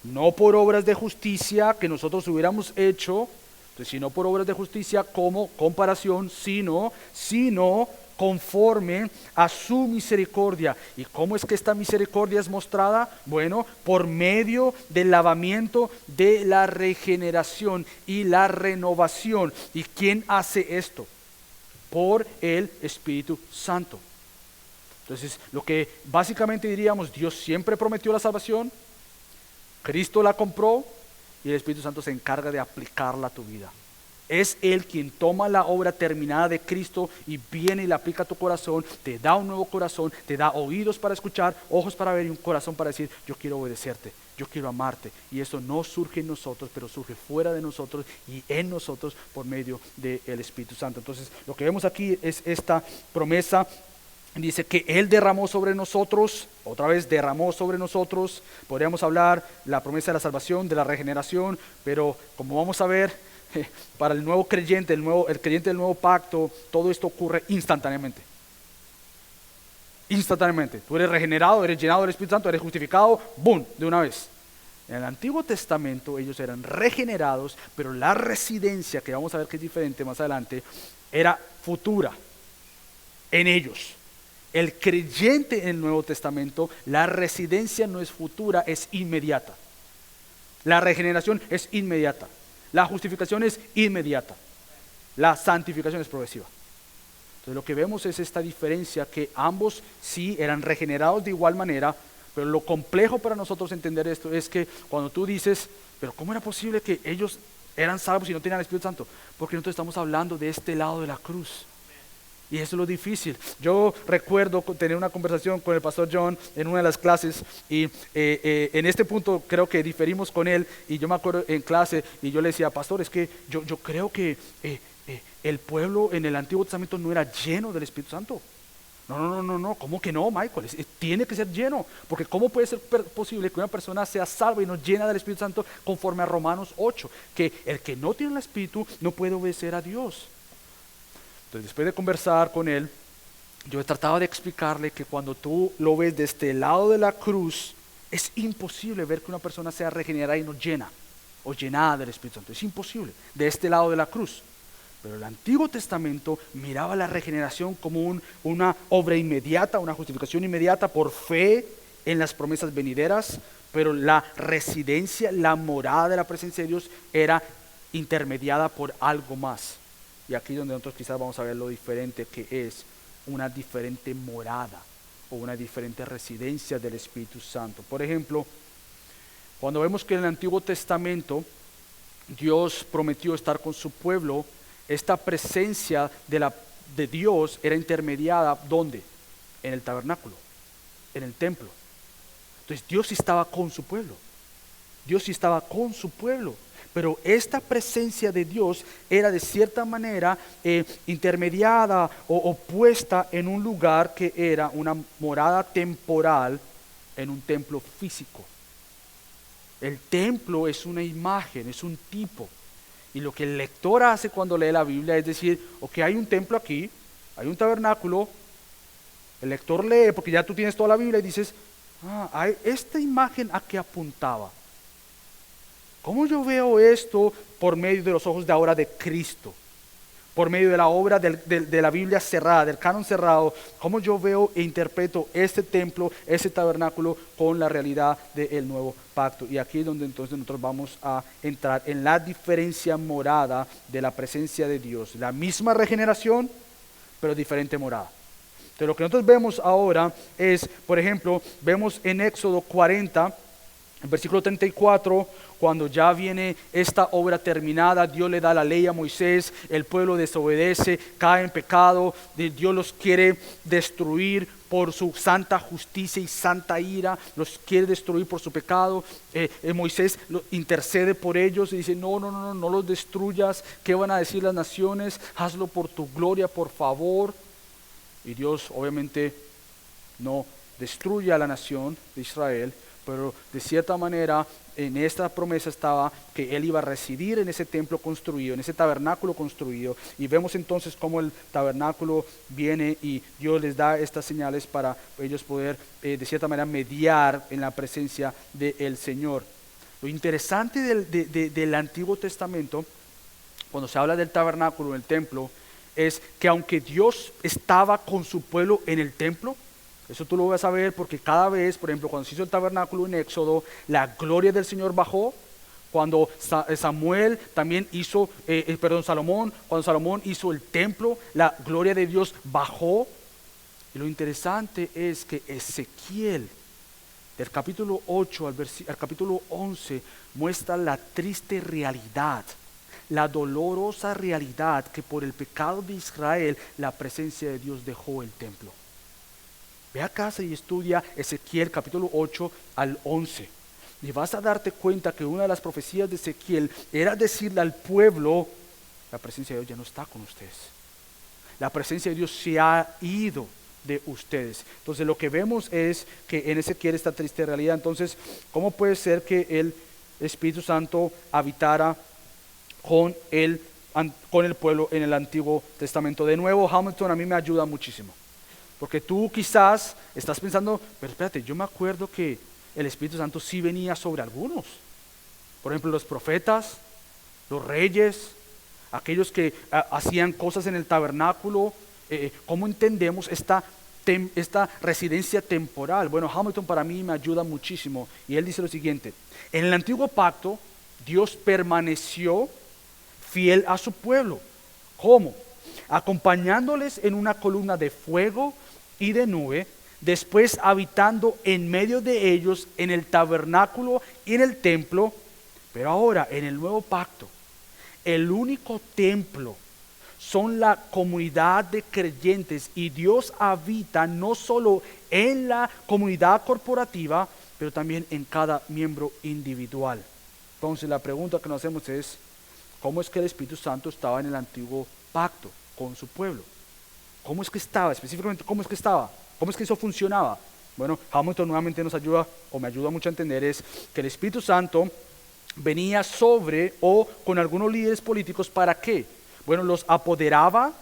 no por obras de justicia que nosotros hubiéramos hecho, sino por obras de justicia como comparación, sino conforme a su misericordia. ¿Y cómo es que esta misericordia es mostrada? Bueno, por medio del lavamiento de la regeneración y la renovación. ¿Y quién hace esto? Por el Espíritu Santo. Entonces, lo que básicamente diríamos: Dios siempre prometió la salvación, Cristo la compró, y el Espíritu Santo se encarga de aplicarla a tu vida. Es Él quien toma la obra terminada de Cristo y viene y la aplica a tu corazón, te da un nuevo corazón, te da oídos para escuchar, ojos para ver y un corazón para decir: yo quiero obedecerte, yo quiero amarte. Y eso no surge en nosotros, pero surge fuera de nosotros y en nosotros por medio del Espíritu Santo. Entonces, lo que vemos aquí es esta promesa. Dice que Él derramó sobre nosotros, otra vez derramó sobre nosotros. Podríamos hablar la promesa de la salvación, de la regeneración, pero como vamos a ver, para el nuevo creyente, el creyente del nuevo pacto, todo esto ocurre instantáneamente. Instantáneamente. Tú eres regenerado, eres llenado del Espíritu Santo, eres justificado, ¡boom!, de una vez. En el Antiguo Testamento ellos eran regenerados, pero la residencia, que vamos a ver que es diferente más adelante, era futura en ellos. El creyente en el Nuevo Testamento, la residencia no es futura, es inmediata. La regeneración es inmediata. La justificación es inmediata. La santificación es progresiva. Entonces lo que vemos es esta diferencia, que ambos sí eran regenerados de igual manera, pero lo complejo para nosotros entender esto es que cuando tú dices, pero ¿cómo era posible que ellos eran salvos y no tenían el Espíritu Santo? Porque nosotros estamos hablando de este lado de la cruz. Y eso es lo difícil. Yo recuerdo tener una conversación con el pastor John en una de las clases y en este punto creo que diferimos con él, y yo me acuerdo en clase y yo le decía, pastor, es que yo creo que el pueblo en el Antiguo Testamento no era lleno del Espíritu Santo. No, ¿cómo que no, Michael? Tiene que ser lleno, porque ¿cómo puede ser posible que una persona sea salva y no llena del Espíritu Santo conforme a Romanos 8? Que el que no tiene el Espíritu no puede obedecer a Dios. Entonces, después de conversar con él, yo trataba de explicarle que cuando tú lo ves de este lado de la cruz, es imposible ver que una persona sea regenerada y no llena o llenada del Espíritu Santo. Es imposible, de este lado de la cruz. Pero el Antiguo Testamento miraba la regeneración como una obra inmediata, una justificación inmediata por fe en las promesas venideras, pero la residencia, la morada de la presencia de Dios era intermediada por algo más. Y aquí donde nosotros quizás vamos a ver lo diferente que es una diferente morada o una diferente residencia del Espíritu Santo. Por ejemplo, cuando vemos que en el Antiguo Testamento Dios prometió estar con su pueblo, esta presencia de Dios era intermediada, ¿dónde? En el tabernáculo, en el templo. Entonces Dios sí estaba con su pueblo. Dios sí estaba con su pueblo. Pero esta presencia de Dios era de cierta manera intermediada o puesta en un lugar que era una morada temporal en un templo físico. El templo es una imagen, es un tipo. Y lo que el lector hace cuando lee la Biblia es decir, ok, hay un templo aquí, hay un tabernáculo. El lector lee porque ya tú tienes toda la Biblia y dices, esta imagen ¿a qué apuntaba? ¿Cómo yo veo esto por medio de los ojos de ahora de Cristo? Por medio de la obra de la Biblia cerrada, del canon cerrado, ¿cómo yo veo e interpreto este templo, este tabernáculo con la realidad del nuevo pacto? Y aquí es donde entonces nosotros vamos a entrar en la diferencia morada de la presencia de Dios. La misma regeneración, pero diferente morada. Entonces lo que nosotros vemos ahora es, por ejemplo, vemos en Éxodo 40, en versículo 34, cuando ya viene esta obra terminada, Dios le da la ley a Moisés, el pueblo desobedece, cae en pecado, Dios los quiere destruir por su santa justicia y santa ira, los quiere destruir por su pecado. Moisés intercede por ellos y dice, no los destruyas, ¿qué van a decir las naciones? Hazlo por tu gloria, por favor. Y Dios obviamente no destruye a la nación de Israel, pero de cierta manera en esta promesa estaba que Él iba a residir en ese templo construido, en ese tabernáculo construido. Y vemos entonces cómo el tabernáculo viene y Dios les da estas señales para ellos poder de cierta manera mediar en la presencia del Señor. Lo interesante del Antiguo Testamento, cuando se habla del tabernáculo, del templo, es que aunque Dios estaba con su pueblo en el templo, eso tú lo vas a ver porque cada vez, por ejemplo, cuando se hizo el tabernáculo en Éxodo, la gloria del Señor bajó. Cuando Salomón, cuando Salomón hizo el templo, la gloria de Dios bajó. Y lo interesante es que Ezequiel, del capítulo 8 al capítulo 11, muestra la triste realidad, la dolorosa realidad que por el pecado de Israel, la presencia de Dios dejó el templo. Ve a casa y estudia Ezequiel capítulo 8 al 11. Y vas a darte cuenta que una de las profecías de Ezequiel era decirle al pueblo, la presencia de Dios ya no está con ustedes. La presencia de Dios se ha ido de ustedes. Entonces lo que vemos es que en Ezequiel esta triste realidad. Entonces, ¿cómo puede ser que el Espíritu Santo habitara con el pueblo en el Antiguo Testamento? De nuevo, Hamilton a mí me ayuda muchísimo. Porque tú quizás estás pensando, pero espérate, yo me acuerdo que el Espíritu Santo sí venía sobre algunos. Por ejemplo, los profetas, los reyes, aquellos que hacían cosas en el tabernáculo. ¿Cómo entendemos esta residencia temporal? Bueno, Hamilton para mí me ayuda muchísimo y él dice lo siguiente: en el antiguo pacto Dios permaneció fiel a su pueblo. ¿Cómo? Acompañándoles en una columna de fuego y de nube, después habitando en medio de ellos en el tabernáculo y en el templo. Pero ahora en el nuevo pacto, el único templo son la comunidad de creyentes, y Dios habita no solo en la comunidad corporativa, pero también en cada miembro individual. Entonces la pregunta que nos hacemos es: ¿cómo es que el Espíritu Santo estaba en el antiguo pacto con su pueblo? ¿Cómo es que estaba? Específicamente, ¿cómo es que estaba? ¿Cómo es que eso funcionaba? Bueno, Hamilton nuevamente nos ayuda, o me ayuda mucho a entender, es que el Espíritu Santo venía sobre o con algunos líderes políticos. ¿Para qué? Bueno, los apoderaba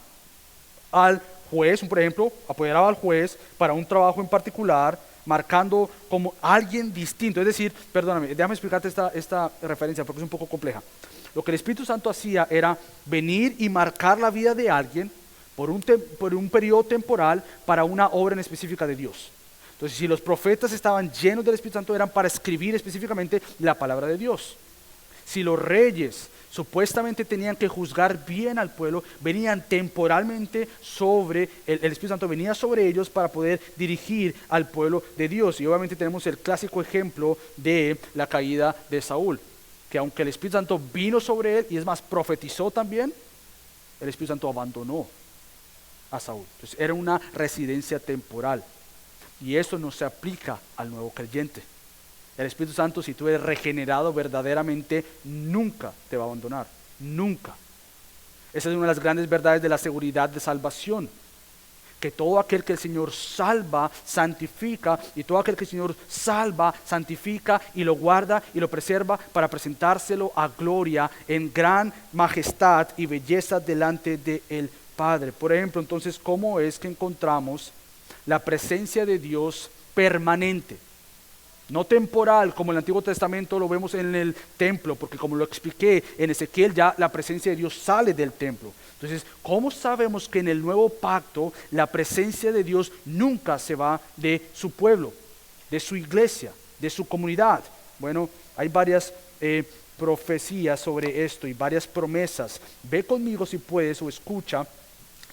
al juez, por ejemplo, apoderaba al juez para un trabajo en particular, marcando como alguien distinto. Es decir, perdóname, déjame explicarte esta referencia porque es un poco compleja. Lo que el Espíritu Santo hacía era venir y marcar la vida de alguien por un periodo temporal para una obra en específica de Dios. Entonces, si los profetas estaban llenos del Espíritu Santo, eran para escribir específicamente la palabra de Dios. Si los reyes supuestamente tenían que juzgar bien al pueblo, venían temporalmente sobre, el Espíritu Santo venía sobre ellos para poder dirigir al pueblo de Dios. Y obviamente tenemos el clásico ejemplo de la caída de Saúl, que aunque el Espíritu Santo vino sobre él, y es más, profetizó también, el Espíritu Santo abandonó a Saúl. Entonces era una residencia temporal, y eso no se aplica al nuevo creyente. El Espíritu Santo, si tú eres regenerado verdaderamente, nunca te va a abandonar, nunca. Esa es una de las grandes verdades de la seguridad de salvación, que todo aquel que el Señor salva, santifica, y todo aquel que el Señor salva, santifica y lo guarda y lo preserva para presentárselo a gloria en gran majestad y belleza delante del Padre. Por ejemplo, entonces, ¿cómo es que encontramos la presencia de Dios permanente? No temporal, como en el Antiguo Testamento lo vemos en el templo, porque como lo expliqué en Ezequiel, ya la presencia de Dios sale del templo. Entonces, ¿cómo sabemos que en el nuevo pacto la presencia de Dios nunca se va de su pueblo, de su iglesia, de su comunidad? Bueno, hay varias profecías sobre esto y varias promesas. Ve conmigo si puedes, o escucha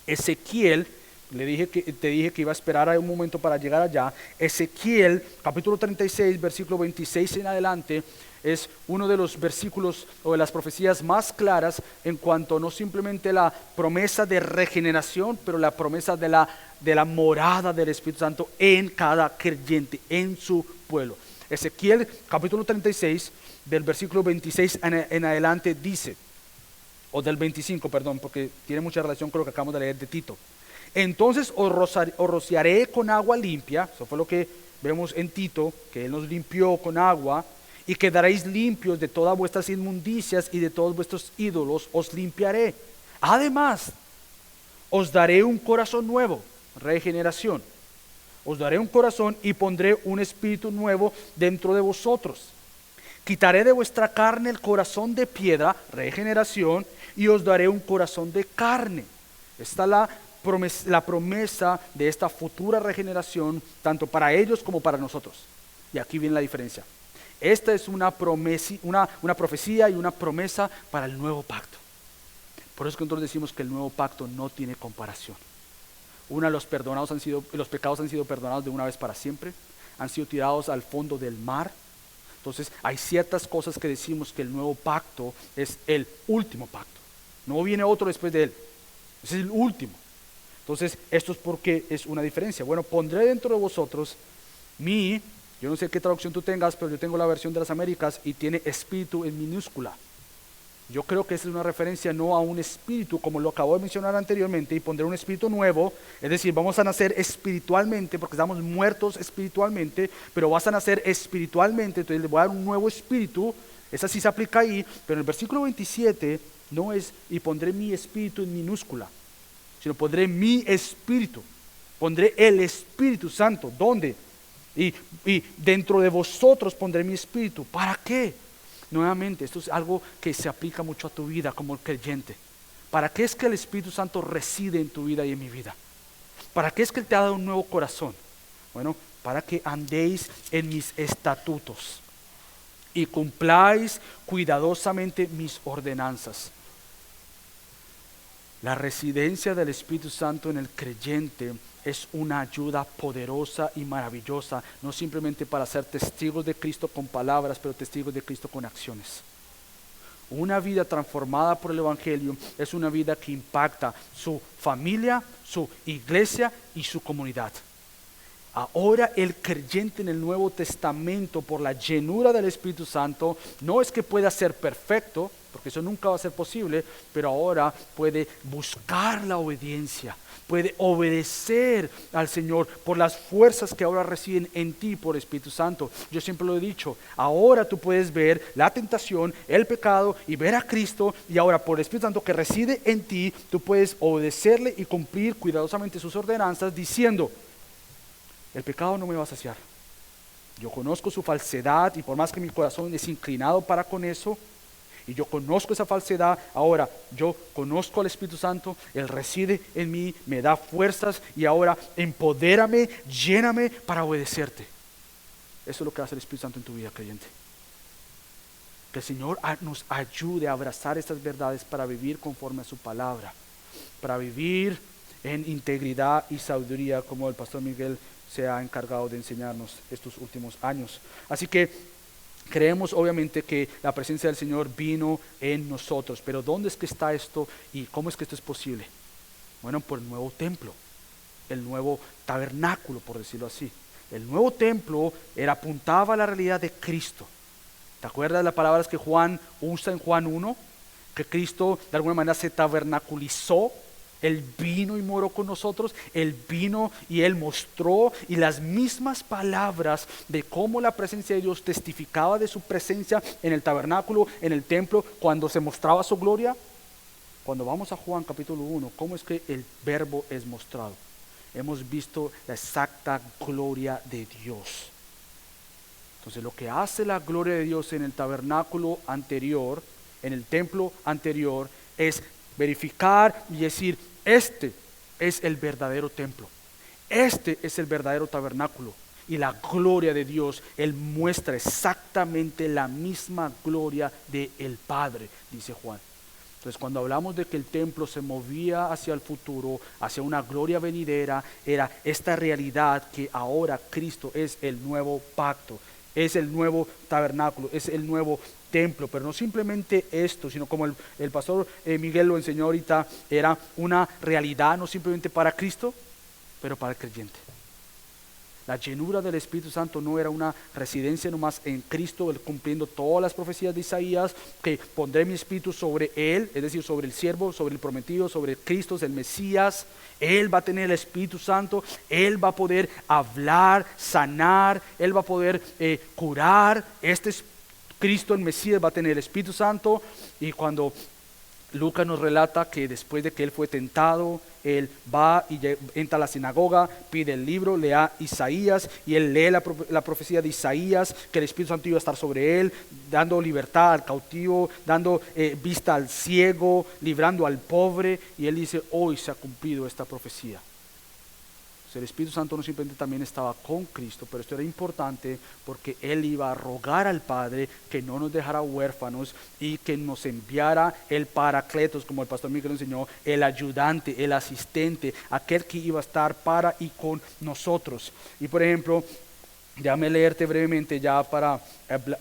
Ezequiel. Te dije que iba a esperar un momento para llegar allá. Ezequiel, capítulo 36, versículo 26 en adelante, es uno de los versículos o de las profecías más claras en cuanto no simplemente la promesa de regeneración, pero la promesa de la morada del Espíritu Santo en cada creyente, en su pueblo. Ezequiel, capítulo 36, del versículo 26 en adelante dice, o del 25, perdón, porque tiene mucha relación con lo que acabamos de leer de Tito. Entonces os rociaré con agua limpia. Eso fue lo que vemos en Tito, que Él nos limpió con agua, y quedaréis limpios de todas vuestras inmundicias y de todos vuestros ídolos os limpiaré. Además, os daré un corazón nuevo, regeneración. Os daré un corazón y pondré un espíritu nuevo dentro de vosotros. Quitaré de vuestra carne el corazón de piedra, regeneración, y os daré un corazón de carne. Esta es la promesa de esta futura regeneración, tanto para ellos como para nosotros. Y aquí viene la diferencia. Esta es una profecía y una promesa para el nuevo pacto. Por eso es que nosotros decimos que el nuevo pacto no tiene comparación. Los pecados han sido perdonados de una vez para siempre, han sido tirados al fondo del mar. Entonces hay ciertas cosas que decimos que el nuevo pacto es el último pacto. No viene otro después de él. Ese es el último. Entonces, esto es porque es una diferencia. Bueno, pondré dentro de vosotros yo no sé qué traducción tú tengas, pero yo tengo la versión de las Américas y tiene espíritu en minúscula. Yo creo que esa es una referencia no a un espíritu, como lo acabo de mencionar anteriormente, y pondré un espíritu nuevo, es decir, vamos a nacer espiritualmente, porque estamos muertos espiritualmente, pero vas a nacer espiritualmente, entonces le voy a dar un nuevo espíritu. Esa sí se aplica ahí, pero en el versículo 27 no es, y pondré mi espíritu en minúscula, sino pondré mi espíritu, pondré el Espíritu Santo. ¿Dónde? y dentro de vosotros pondré mi espíritu. ¿Para qué? Nuevamente, esto es algo que se aplica mucho a tu vida como creyente. ¿Para qué es que el Espíritu Santo reside en tu vida y en mi vida? ¿Para qué es que Él te ha dado un nuevo corazón? Bueno, para que andéis en mis estatutos y cumpláis cuidadosamente mis ordenanzas. La residencia del Espíritu Santo en el creyente es una ayuda poderosa y maravillosa, no simplemente para ser testigos de Cristo con palabras, pero testigos de Cristo con acciones. Una vida transformada por el Evangelio es una vida que impacta su familia, su iglesia y su comunidad. Ahora el creyente en el Nuevo Testamento, por la llenura del Espíritu Santo, no es que pueda ser perfecto, porque eso nunca va a ser posible, pero ahora puede buscar la obediencia, puede obedecer al Señor por las fuerzas que ahora residen en ti por el Espíritu Santo. Yo siempre lo he dicho, ahora tú puedes ver la tentación, el pecado y ver a Cristo, y ahora por el Espíritu Santo que reside en ti, tú puedes obedecerle y cumplir cuidadosamente sus ordenanzas diciendo: el pecado no me va a saciar. Yo conozco su falsedad y por más que mi corazón es inclinado para con eso, y yo conozco esa falsedad, ahora yo conozco al Espíritu Santo, Él reside en mí, me da fuerzas y ahora empodérame, lléname para obedecerte. Eso es lo que hace el Espíritu Santo en tu vida, creyente. Que el Señor nos ayude a abrazar estas verdades para vivir conforme a su palabra, para vivir en integridad y sabiduría como el pastor Miguel se ha encargado de enseñarnos estos últimos años. Así que creemos obviamente que la presencia del Señor vino en nosotros, pero ¿dónde es que está esto y cómo es que esto es posible? Bueno, por el nuevo templo, el nuevo tabernáculo, por decirlo así. El nuevo templo apuntaba a la realidad de Cristo. ¿Te acuerdas de las palabras que Juan usa en Juan 1? Que Cristo de alguna manera se tabernaculizó. Él vino y moró con nosotros, Él vino y Él mostró, y las mismas palabras de cómo la presencia de Dios testificaba de su presencia en el tabernáculo, en el templo, cuando se mostraba su gloria. Cuando vamos a Juan capítulo 1, ¿cómo es que el verbo es mostrado? Hemos visto la exacta gloria de Dios. Entonces lo que hace la gloria de Dios en el tabernáculo anterior, en el templo anterior, es verificar y decir: este es el verdadero templo, este es el verdadero tabernáculo, y la gloria de Dios, Él muestra exactamente la misma gloria del Padre, dice Juan. Entonces cuando hablamos de que el templo se movía hacia el futuro, hacia una gloria venidera, era esta realidad que ahora Cristo es el nuevo pacto, es el nuevo tabernáculo, es el nuevo templo. Pero no simplemente esto, sino como el pastor Miguel lo enseñó ahorita, era una realidad no simplemente para Cristo, pero para el creyente. La llenura del Espíritu Santo no era una residencia nomás en Cristo, Él cumpliendo todas las profecías de Isaías, que pondré mi espíritu sobre Él, es decir, sobre el siervo, sobre el prometido, sobre Cristo, el Mesías. Él va a tener el Espíritu Santo, Él va a poder hablar, sanar, Él va a poder curar. Este es Cristo, el Mesías, va a tener el Espíritu Santo. Y cuando Lucas nos relata que después de que Él fue tentado, Él va y entra a la sinagoga, pide el libro, lee Isaías, y Él lee la profecía de Isaías, que el Espíritu Santo iba a estar sobre Él, dando libertad al cautivo, dando vista al ciego, librando al pobre, y Él dice: hoy se ha cumplido esta profecía. El Espíritu Santo no simplemente también estaba con Cristo, pero esto era importante porque Él iba a rogar al Padre que no nos dejara huérfanos y que nos enviara el Paracletos, como el pastor Miguel enseñó, el ayudante, el asistente, aquel que iba a estar para y con nosotros. Y por ejemplo, déjame leerte brevemente ya para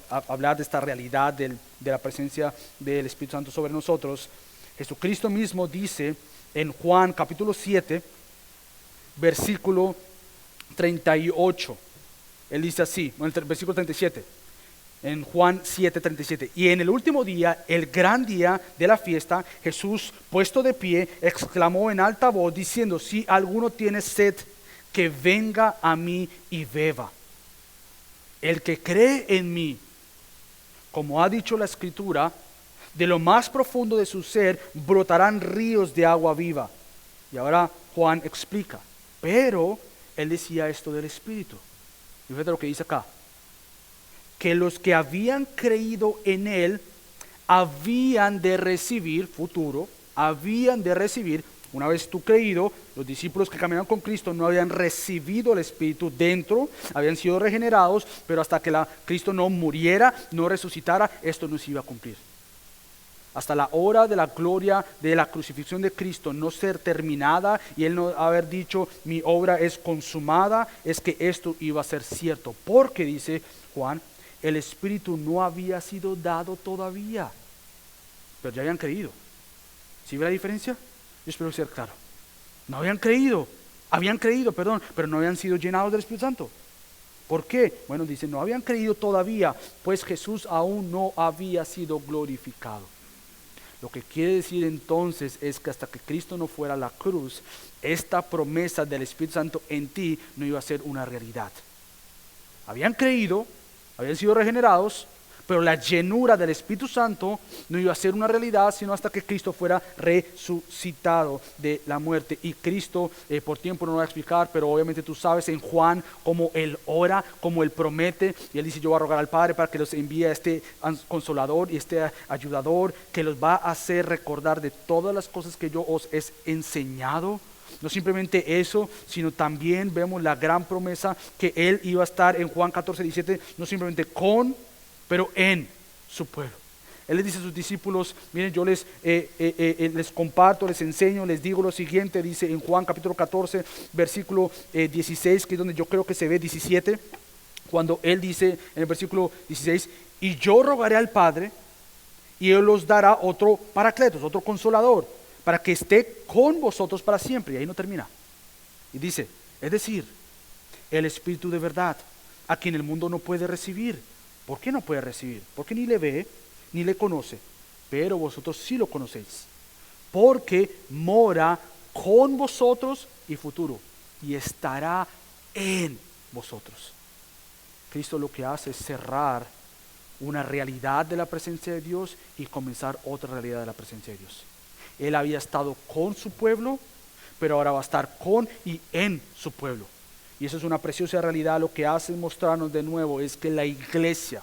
hablar de esta realidad de la presencia del Espíritu Santo sobre nosotros. Jesucristo mismo dice en Juan capítulo 7, versículo 38, Él dice así, en el versículo 37, en Juan 7:37: y en el último día, el gran día de la fiesta, Jesús, puesto de pie, exclamó en alta voz diciendo: si alguno tiene sed, que venga a mí y beba. El que cree en mí, como ha dicho la Escritura, de lo más profundo de su ser brotarán ríos de agua viva. Y ahora Juan explica. Pero Él decía esto del Espíritu. Y fíjate lo que dice acá. Que los que habían creído en Él habían de recibir, futuro, habían de recibir, una vez tú creído, los discípulos que caminaban con Cristo no habían recibido el Espíritu dentro, habían sido regenerados, pero hasta que Cristo no muriera, no resucitara, esto no se iba a cumplir. Hasta la hora de la gloria de la crucifixión de Cristo no ser terminada y Él no haber dicho mi obra es consumada, es que esto iba a ser cierto. Porque dice Juan, el Espíritu no había sido dado todavía, pero ya habían creído. ¿Sí ve la diferencia? Yo espero ser claro. No habían creído, pero no habían sido llenados del Espíritu Santo. ¿Por qué? Bueno, dice, no habían creído todavía, pues Jesús aún no había sido glorificado. Lo que quiere decir entonces es que hasta que Cristo no fuera a la cruz, esta promesa del Espíritu Santo en ti no iba a ser una realidad. Habían creído, habían sido regenerados, pero la llenura del Espíritu Santo no iba a ser una realidad sino hasta que Cristo fuera resucitado de la muerte. Y Cristo, por tiempo no lo voy a explicar, pero obviamente tú sabes en Juan cómo Él ora, cómo Él promete, y Él dice, yo voy a rogar al Padre para que los envíe a este consolador y este ayudador, que los va a hacer recordar de todas las cosas que yo os he enseñado. No simplemente eso, sino también vemos la gran promesa que Él iba a estar en Juan 14:17, no simplemente con, pero en su pueblo. Él les dice a sus discípulos, miren, yo les comparto, les enseño, les digo lo siguiente, dice en Juan capítulo 14, versículo 16, que es donde yo creo que se ve 17, cuando Él dice en el versículo 16, y yo rogaré al Padre, y Él os dará otro paracletos, otro consolador, para que esté con vosotros para siempre. Y ahí no termina. Y dice, es decir, el Espíritu de verdad, a quien el mundo no puede recibir. ¿Por qué no puede recibir? Porque ni le ve, ni le conoce. Pero vosotros sí lo conocéis. Porque mora con vosotros y futuro. Y estará en vosotros. Cristo lo que hace es cerrar una realidad de la presencia de Dios y comenzar otra realidad de la presencia de Dios. Él había estado con su pueblo, pero ahora va a estar con y en su pueblo. Y eso es una preciosa realidad. Lo que hace mostrarnos de nuevo es que la iglesia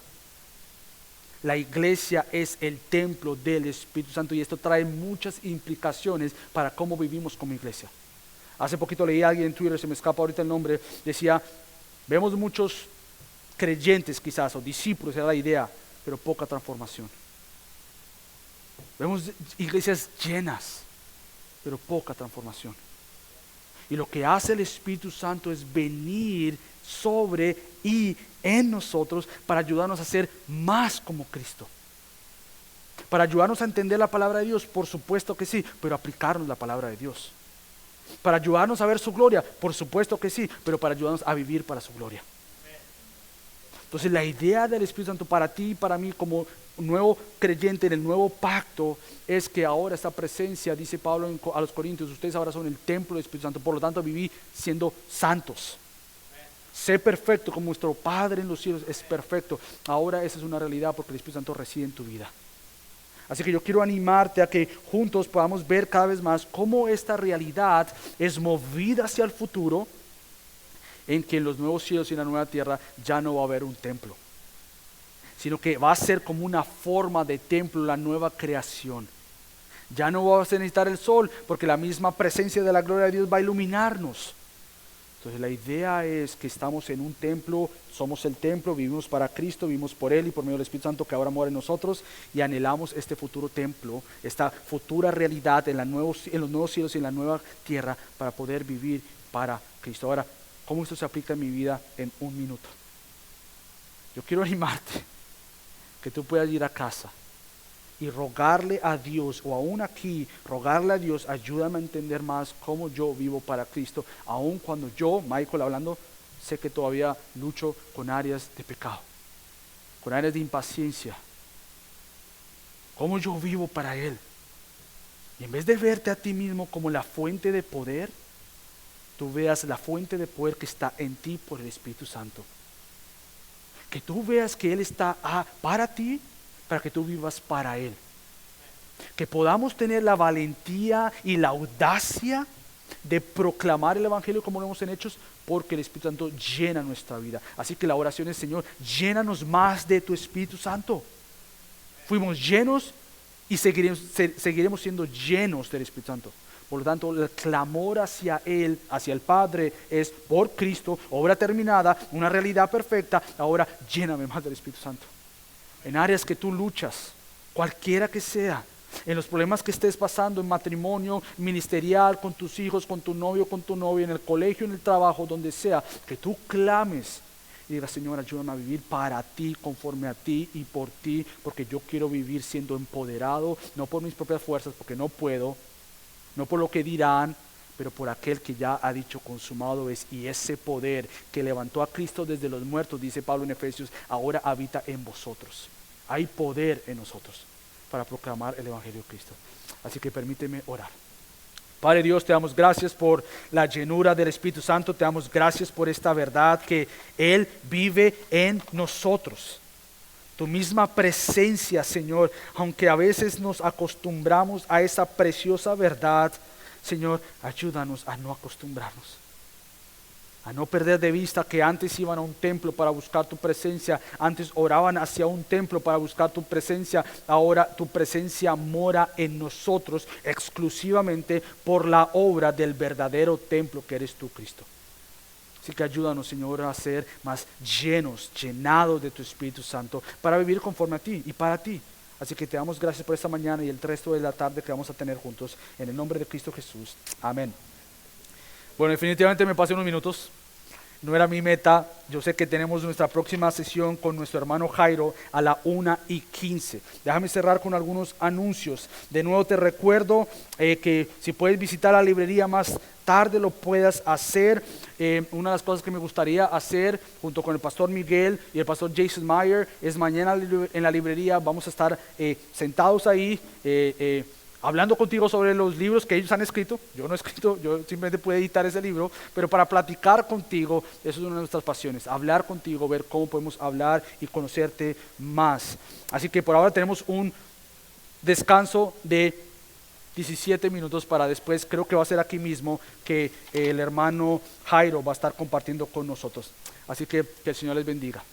es el templo del Espíritu Santo, y esto trae muchas implicaciones para cómo vivimos como iglesia. Hace poquito leí a alguien en Twitter, se me escapa ahorita el nombre, decía, vemos muchos creyentes quizás, o discípulos, era la idea, pero poca transformación. Vemos iglesias llenas, pero poca transformación. Y lo que hace el Espíritu Santo es venir sobre y en nosotros para ayudarnos a ser más como Cristo. Para ayudarnos a entender la palabra de Dios, por supuesto que sí, pero aplicarnos la palabra de Dios. Para ayudarnos a ver su gloria, por supuesto que sí, pero para ayudarnos a vivir para su gloria. Entonces la idea del Espíritu Santo para ti y para mí como nuevo creyente en el nuevo pacto es que ahora esta presencia, dice Pablo a los Corintios, ustedes ahora son el templo del Espíritu Santo, por lo tanto viví siendo santos. Sé perfecto como nuestro Padre en los cielos es perfecto. Ahora esa es una realidad porque el Espíritu Santo reside en tu vida. Así que yo quiero animarte a que juntos podamos ver cada vez más cómo esta realidad es movida hacia el futuro, en que en los nuevos cielos y la nueva tierra ya no va a haber un templo, sino que va a ser como una forma de templo la nueva creación. Ya no va a necesitar el sol porque la misma presencia de la gloria de Dios va a iluminarnos. Entonces la idea es que estamos en un templo, somos el templo, vivimos para Cristo, vivimos por Él y por medio del Espíritu Santo que ahora mora en nosotros, y anhelamos este futuro templo, esta futura realidad en los nuevos cielos y en la nueva tierra para poder vivir para Cristo. Ahora, ¿cómo esto se aplica en mi vida en un minuto? Yo quiero animarte que tú puedas ir a casa y rogarle a Dios, o aún aquí, rogarle a Dios, ayúdame a entender más cómo yo vivo para Cristo, aun cuando yo, Michael hablando, sé que todavía lucho con áreas de pecado, con áreas de impaciencia. Cómo yo vivo para Él. Y en vez de verte a ti mismo como la fuente de poder, tú veas la fuente de poder que está en ti por el Espíritu Santo. Que tú veas que Él está para ti, para que tú vivas para Él. Que podamos tener la valentía y la audacia de proclamar el Evangelio como lo vemos en Hechos, porque el Espíritu Santo llena nuestra vida. Así que la oración es: Señor, llénanos más de tu Espíritu Santo. Fuimos llenos y seguiremos siendo llenos del Espíritu Santo. Por lo tanto, el clamor hacia Él, hacia el Padre, es por Cristo, obra terminada, una realidad perfecta. Ahora lléname más del Espíritu Santo. En áreas que tú luchas, cualquiera que sea, en los problemas que estés pasando, en matrimonio, ministerial, con tus hijos, con tu novio, con tu novia, en el colegio, en el trabajo, donde sea, que tú clames y digas: Señor, ayúdame a vivir para ti, conforme a ti y por ti, porque yo quiero vivir siendo empoderado, no por mis propias fuerzas, porque no puedo, no por lo que dirán, pero por aquel que ya ha dicho consumado es. Y ese poder que levantó a Cristo desde los muertos, dice Pablo en Efesios, ahora habita en vosotros. Hay poder en nosotros para proclamar el Evangelio de Cristo. Así que permíteme orar. Padre Dios, te damos gracias por la llenura del Espíritu Santo. Te damos gracias por esta verdad que Él vive en nosotros. Tu misma presencia, Señor, aunque a veces nos acostumbramos a esa preciosa verdad, Señor, ayúdanos a no acostumbrarnos, a no perder de vista que antes iban a un templo para buscar tu presencia, antes oraban hacia un templo para buscar tu presencia, ahora tu presencia mora en nosotros exclusivamente por la obra del verdadero templo que eres tú, Cristo. Así que ayúdanos, Señor, a ser más llenados de tu Espíritu Santo, para vivir conforme a ti y para ti. Así que te damos gracias por esta mañana y el resto de la tarde que vamos a tener juntos, en el nombre de Cristo Jesús. Amén. Bueno, definitivamente me pasé unos minutos. No era mi meta. Yo sé que tenemos nuestra próxima sesión con nuestro hermano Jairo a la 1:15. Déjame cerrar con algunos anuncios. De nuevo te recuerdo que si puedes visitar la librería más tarde lo puedas hacer. Una de las cosas que me gustaría hacer junto con el pastor Miguel y el pastor Jason Meyer es mañana en la librería vamos a estar sentados ahí hablando contigo sobre los libros que ellos han escrito. Yo no he escrito, yo simplemente puedo editar ese libro, pero para platicar contigo, eso es una de nuestras pasiones, hablar contigo, ver cómo podemos hablar y conocerte más. Así que por ahora tenemos un descanso de 17 minutos para después, creo que va a ser aquí mismo que el hermano Jairo va a estar compartiendo con nosotros. Así que el Señor les bendiga.